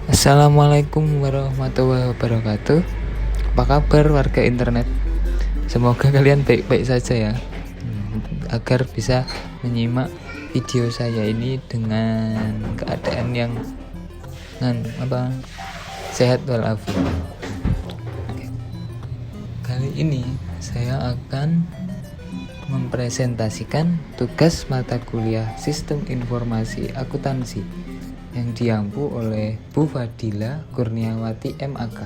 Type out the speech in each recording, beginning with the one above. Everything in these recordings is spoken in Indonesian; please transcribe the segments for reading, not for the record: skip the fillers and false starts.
Assalamualaikum warahmatullahi wabarakatuh. Apa kabar warga internet? Semoga kalian baik-baik saja ya. Agar bisa menyimak video saya ini dengan keadaan yang sehat walafiat. Kali ini saya akan mempresentasikan tugas mata kuliah Sistem Informasi Akuntansi yang diampu oleh Bu Fadila Kurniawati MAK.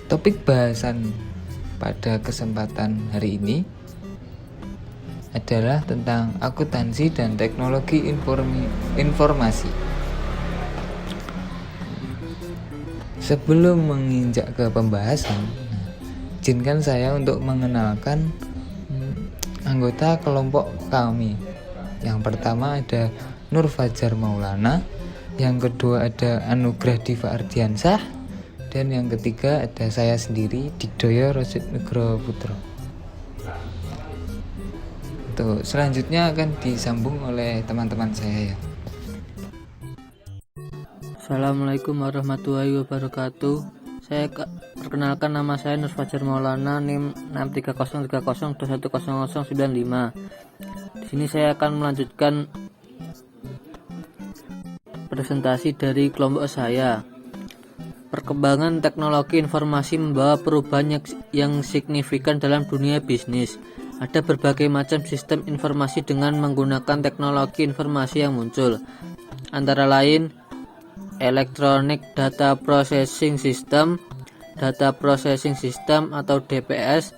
Topik bahasan pada kesempatan hari ini adalah tentang akuntansi dan teknologi informasi. Sebelum menginjak ke pembahasan, izinkan saya untuk mengenalkan anggota kelompok kami. Yang pertama ada Nur Fajar Maulana, yang kedua ada Anugrah Diva Ardiansah, dan yang ketiga ada saya sendiri, Digdoyo Rosid Nugro Putro. Selanjutnya akan disambung oleh teman-teman saya ya. Assalamualaikum warahmatullahi wabarakatuh. Saya perkenalkan, nama saya Nur Fajar Maulana, NIM 63030210095. Di sini saya akan melanjutkan presentasi dari kelompok saya. Perkembangan teknologi informasi membawa perubahan yang signifikan dalam dunia bisnis. Ada berbagai macam sistem informasi dengan menggunakan teknologi informasi yang muncul, antara lain Electronic Data Processing System atau DPS,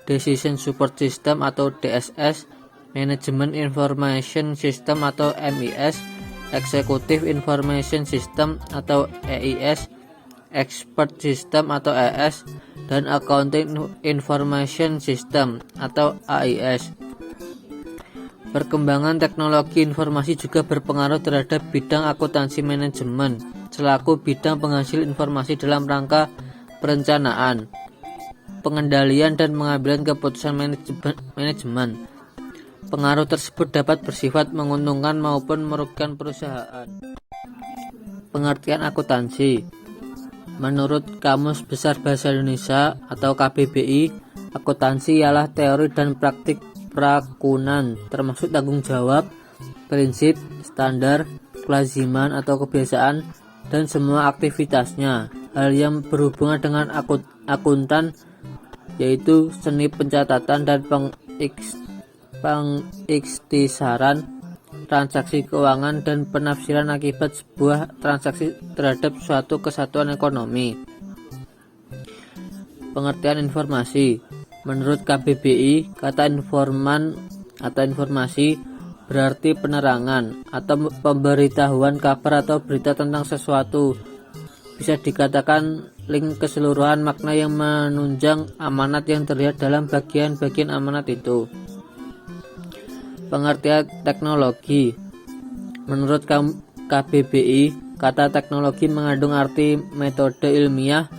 Decision Support System atau DSS, Management Information System atau MIS, Executive Information System atau EIS, Expert System atau ES, dan Accounting Information System atau AIS. Perkembangan teknologi informasi juga berpengaruh terhadap bidang akuntansi manajemen selaku bidang penghasil informasi dalam rangka perencanaan, pengendalian, dan pengambilan keputusan manajemen. Pengaruh tersebut dapat bersifat menguntungkan maupun merugikan perusahaan. Pengertian akuntansi. Menurut Kamus Besar Bahasa Indonesia atau KBBI, akuntansi ialah teori dan praktik perakunan, termasuk tanggung jawab, prinsip, standar, kelaziman atau kebiasaan, dan semua aktivitasnya. Hal yang berhubungan dengan akuntan yaitu seni pencatatan dan pengikhtisaran transaksi keuangan dan penafsiran akibat sebuah transaksi terhadap suatu kesatuan ekonomi. Pengertian informasi. Menurut KBBI, kata informan atau informasi berarti penerangan atau pemberitahuan kabar atau berita tentang sesuatu. Bisa dikatakan link keseluruhan makna yang menunjang amanat yang terlihat dalam bagian-bagian amanat itu. Pengertian teknologi. Menurut KBBI, kata teknologi mengandung arti metode ilmiah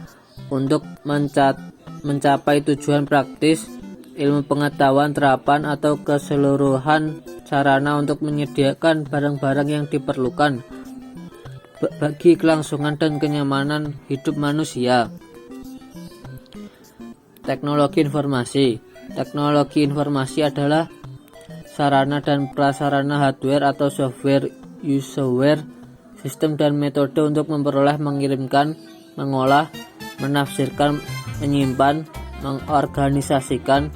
untuk mencapai tujuan praktis, ilmu pengetahuan, terapan, atau keseluruhan sarana untuk menyediakan barang-barang yang diperlukan bagi kelangsungan dan kenyamanan hidup manusia. Teknologi informasi. Teknologi informasi adalah sarana dan prasarana hardware atau software, useware, sistem dan metode untuk memperoleh, mengirimkan, mengolah, menafsirkan, menyimpan, mengorganisasikan,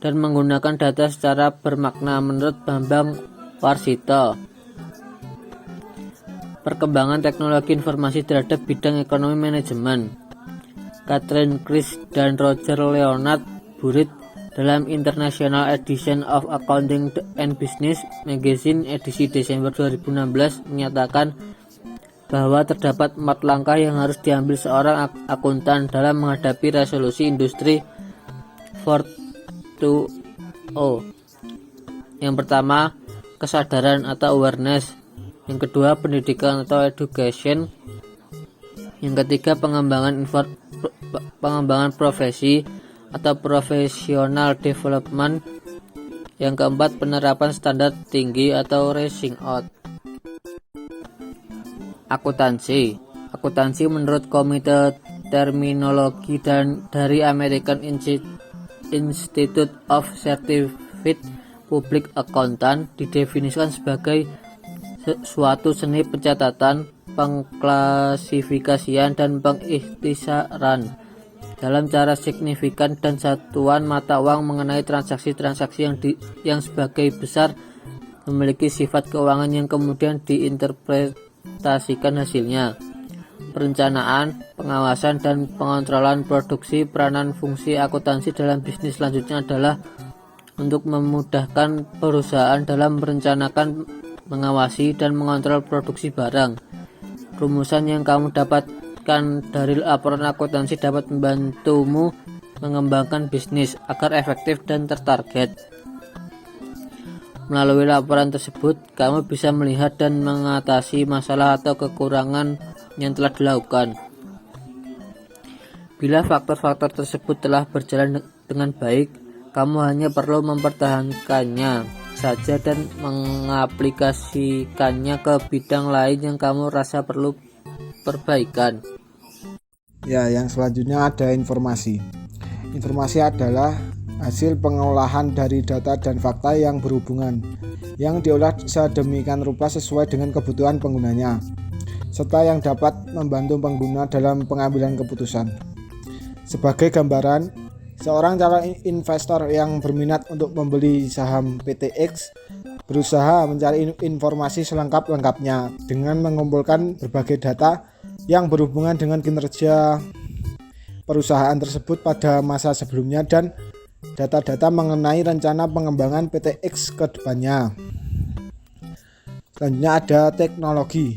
dan menggunakan data secara bermakna menurut Bambang Warsito. Perkembangan teknologi informasi terhadap bidang ekonomi manajemen. Catherine Chris dan Roger Leonard Burrit dalam International Edition of Accounting and Business Magazine edisi Desember 2016 menyatakan bahwa terdapat 4 langkah yang harus diambil seorang akuntan dalam menghadapi resolusi industri 4.0. Yang pertama, kesadaran atau awareness. Yang kedua, pendidikan atau education. Yang ketiga, pengembangan profesi atau professional development. Yang keempat, penerapan standar tinggi atau racing out. Akuntansi. Akuntansi menurut Komite Terminologi dan dari American Institute of Certified Public Accountant didefinisikan sebagai suatu seni pencatatan, pengklasifikasian, dan pengikhtisaran dalam cara signifikan dan satuan mata uang mengenai transaksi-transaksi yang sebagai besar memiliki sifat keuangan yang kemudian diinterpretasikan hasilnya. Perencanaan, pengawasan, dan pengontrolan produksi. Peranan fungsi akuntansi dalam bisnis selanjutnya adalah untuk memudahkan perusahaan dalam merencanakan, mengawasi, dan mengontrol produksi barang. Rumusan yang kamu dapatkan dari laporan akuntansi dapat membantumu mengembangkan bisnis agar efektif dan tertarget. Melalui laporan tersebut, kamu bisa melihat dan mengatasi masalah atau kekurangan yang telah dilakukan. Bila faktor-faktor tersebut telah berjalan dengan baik, kamu hanya perlu mempertahankannya saja dan mengaplikasikannya ke bidang lain yang kamu rasa perlu perbaikan. Ya, yang selanjutnya ada informasi. Informasi adalah hasil pengolahan dari data dan fakta yang berhubungan, yang diolah sedemikian rupa sesuai dengan kebutuhan penggunanya, serta yang dapat membantu pengguna dalam pengambilan keputusan. Sebagai gambaran, seorang calon investor yang berminat untuk membeli saham PT X berusaha mencari informasi selengkap-lengkapnya dengan mengumpulkan berbagai data yang berhubungan dengan kinerja perusahaan tersebut pada masa sebelumnya dan data-data mengenai rencana pengembangan PT X ke depannya. Selanjutnya ada teknologi.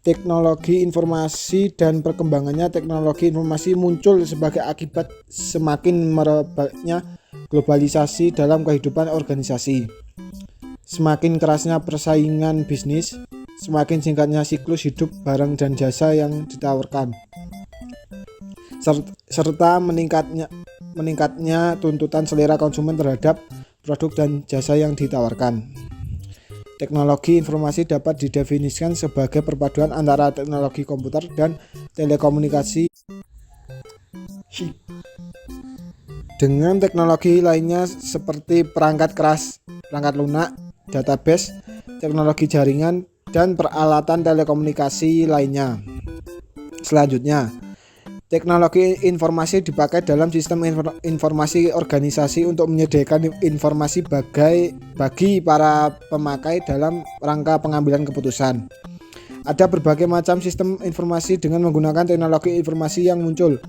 Teknologi informasi dan perkembangannya. Teknologi informasi muncul sebagai akibat semakin merebaknya globalisasi dalam kehidupan organisasi. Semakin kerasnya persaingan bisnis, semakin singkatnya siklus hidup barang dan jasa yang ditawarkan, serta meningkatnya tuntutan selera konsumen terhadap produk dan jasa yang ditawarkan. Teknologi informasi dapat didefinisikan sebagai perpaduan antara teknologi komputer dan telekomunikasi dengan teknologi lainnya seperti perangkat keras, perangkat lunak, database, teknologi jaringan, dan peralatan telekomunikasi lainnya. Selanjutnya, teknologi informasi dipakai dalam sistem informasi organisasi untuk menyediakan informasi bagi para pemakai dalam rangka pengambilan keputusan. Ada berbagai macam sistem informasi dengan menggunakan teknologi informasi yang muncul,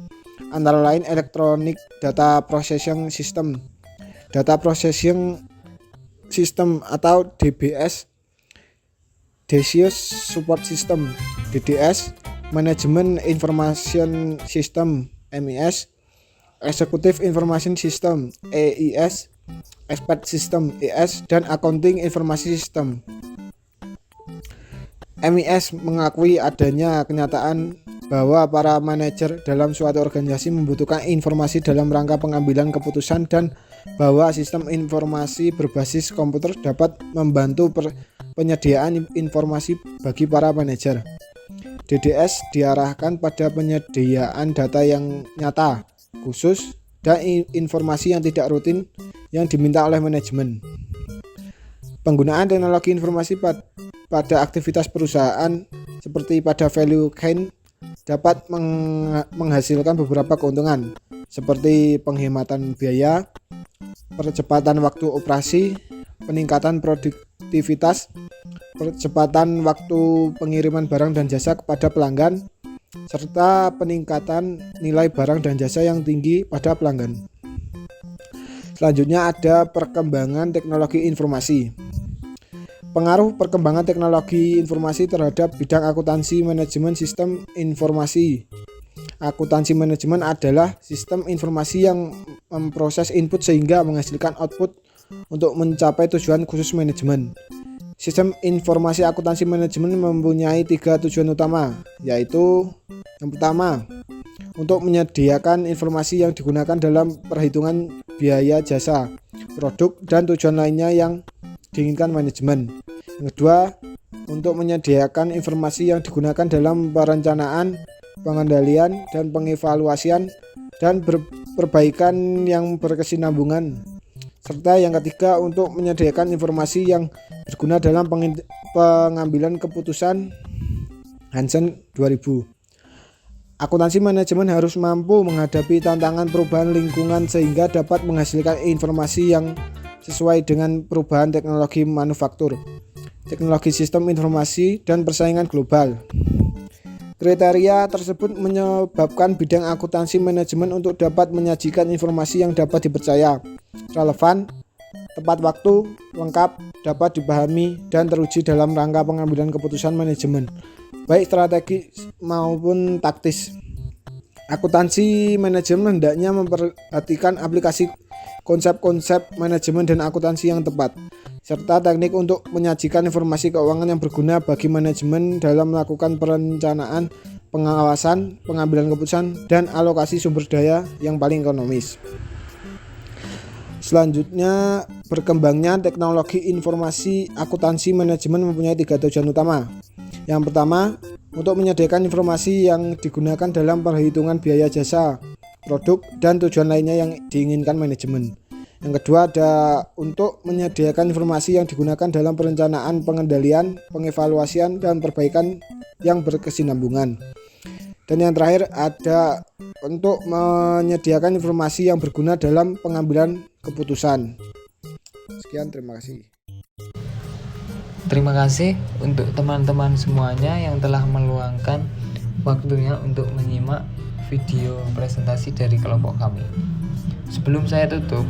antara lain Electronic Data Processing System, Data Processing System atau DBS, Decision Support System DDS, Management Information System MES, Executive Information System EIS, Expert System ES, dan Accounting Information System. MES mengakui adanya kenyataan bahwa para manajer dalam suatu organisasi membutuhkan informasi dalam rangka pengambilan keputusan dan bahwa sistem informasi berbasis komputer dapat membantu penyediaan informasi bagi para manajer. DDS diarahkan pada penyediaan data yang nyata, khusus, dan informasi yang tidak rutin yang diminta oleh manajemen. Penggunaan teknologi informasi pada aktivitas perusahaan seperti pada value chain dapat menghasilkan beberapa keuntungan seperti penghematan biaya, percepatan waktu operasi, peningkatan produktivitas, percepatan waktu pengiriman barang dan jasa kepada pelanggan, serta peningkatan nilai barang dan jasa yang tinggi pada pelanggan. Selanjutnya ada perkembangan teknologi informasi. Pengaruh perkembangan teknologi informasi terhadap bidang akuntansi manajemen sistem informasi. Akuntansi manajemen adalah sistem informasi yang memproses input sehingga menghasilkan output untuk mencapai tujuan khusus manajemen. Sistem informasi akuntansi manajemen mempunyai 3 tujuan utama, yaitu yang pertama, untuk menyediakan informasi yang digunakan dalam perhitungan biaya jasa, produk, dan tujuan lainnya yang diinginkan manajemen. Yang kedua, untuk menyediakan informasi yang digunakan dalam perencanaan, pengendalian, dan pengevaluasian dan perbaikan yang berkesinambungan. Serta yang ketiga, untuk menyediakan informasi yang berguna dalam pengambilan keputusan. Hansen 2000. Akuntansi manajemen harus mampu menghadapi tantangan perubahan lingkungan sehingga dapat menghasilkan informasi yang sesuai dengan perubahan teknologi manufaktur, teknologi sistem informasi, dan persaingan global. Kriteria tersebut menyebabkan bidang akuntansi manajemen untuk dapat menyajikan informasi yang dapat dipercaya, relevan, tepat waktu, lengkap, dapat dipahami, dan teruji dalam rangka pengambilan keputusan manajemen, baik strategis maupun taktis. Akuntansi manajemen hendaknya memperhatikan aplikasi konsep-konsep manajemen dan akuntansi yang tepat, serta teknik untuk menyajikan informasi keuangan yang berguna bagi manajemen dalam melakukan perencanaan, pengawasan, pengambilan keputusan, dan alokasi sumber daya yang paling ekonomis. Selanjutnya, berkembangnya teknologi informasi akuntansi manajemen mempunyai 3 tujuan utama. Yang pertama, untuk menyediakan informasi yang digunakan dalam perhitungan biaya jasa, produk, dan tujuan lainnya yang diinginkan manajemen. Yang kedua, ada untuk menyediakan informasi yang digunakan dalam perencanaan, pengendalian, pengevaluasian, dan perbaikan yang berkesinambungan. Dan yang terakhir, ada untuk menyediakan informasi yang berguna dalam pengambilan keputusan. Sekian, terima kasih. Terima kasih untuk teman-teman semuanya yang telah meluangkan waktunya untuk menyimak video presentasi dari kelompok kami. Sebelum saya tutup,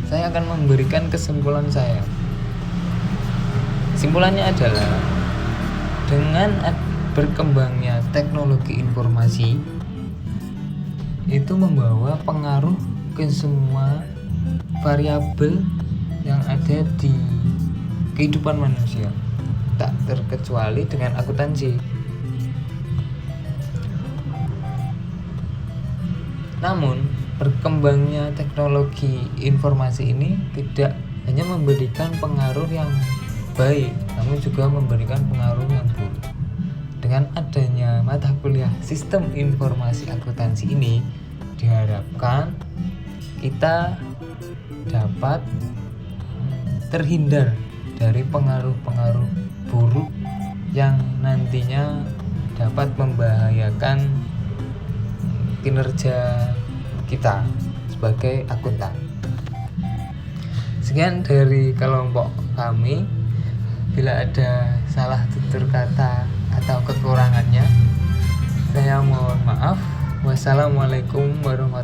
saya akan memberikan kesimpulan saya. Kesimpulannya adalah dengan berkembangnya teknologi informasi itu membawa pengaruh ke semua variabel yang ada di kehidupan manusia, tak terkecuali dengan akuntansi. Namun, berkembangnya teknologi informasi ini tidak hanya memberikan pengaruh yang baik, namun juga memberikan pengaruh yang buruk. Dengan adanya mata kuliah sistem informasi akuntansi ini, diharapkan kita dapat terhindar dari pengaruh-pengaruh buruk yang nantinya dapat membahayakan kinerja kita sebagai akuntan. Sekian dari kelompok kami. Bila ada salah tutur kata atau kekurangannya, saya mohon maaf. Wassalamualaikum warahmatullahi wabarakatuh.